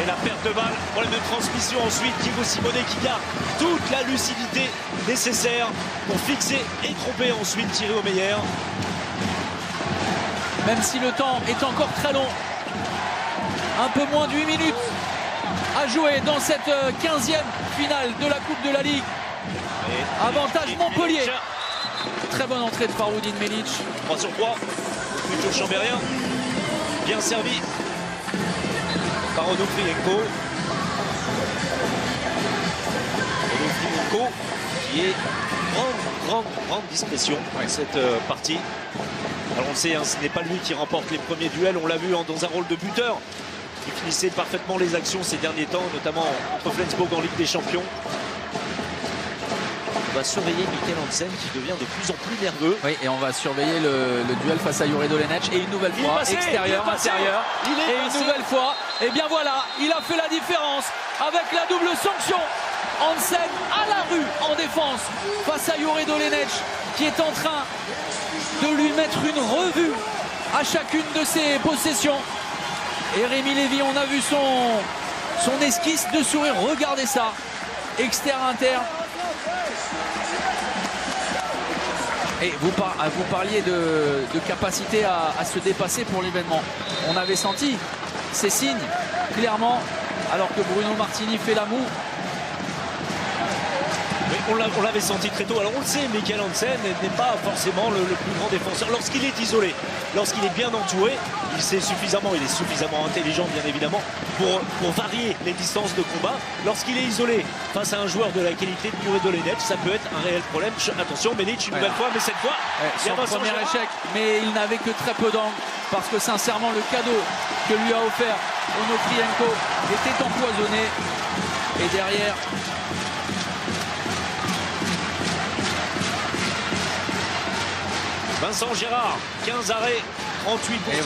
Et la perte de balle, problème de transmission ensuite, Diego Simeone qui garde toute la lucidité nécessaire pour fixer et tromper ensuite Thierry Omeyer. Même si le temps est encore très long, un peu moins de 8 minutes à jouer dans cette 15e finale de la Coupe de la Ligue. Avantage Montpellier. Très bonne entrée de Faroudine Melic. 3 sur 3, plutôt Chambérien. Bien servi par Onofrienko. Onofrienko qui est grande discrétion dans cette partie. Alors on le sait, hein, ce n'est pas lui qui remporte les premiers duels. On l'a vu dans un rôle de buteur. Il finissait parfaitement les actions ces derniers temps, notamment contre Flensburg en Ligue des Champions. On va surveiller Mikkel Hansen qui devient de plus en plus nerveux. Oui, et on va surveiller le duel face à Jure Dolenech. Et une nouvelle fois, extérieur, intérieur. Et une nouvelle fois, et bien voilà, il a fait la différence avec la double sanction. Hansen à la rue en défense face à Jure Dolenech qui est en train de lui mettre une revue à chacune de ses possessions. Et Rémi Lévy, on a vu son esquisse de sourire. Regardez ça, externe-interne. Et vous parliez de capacité à se dépasser pour l'événement. On avait senti ces signes, clairement, alors que Bruno Martini fait la moue. On l'avait senti très tôt. Alors on le sait, Mikkel Hansen n'est pas forcément le plus grand défenseur. Lorsqu'il est isolé, lorsqu'il est bien entouré, il est suffisamment intelligent, bien évidemment, pour varier les distances de combat. Lorsqu'il est isolé face à un joueur de la qualité de Jure Dolenech, ça peut être un réel problème. Attention, Melic une nouvelle fois, mais cette fois, son premier échec, mais il n'avait que très peu d'angle, parce que sincèrement, le cadeau que lui a offert Onofrienko était empoisonné. Et derrière, Vincent Gérard, 15 arrêts, 38%.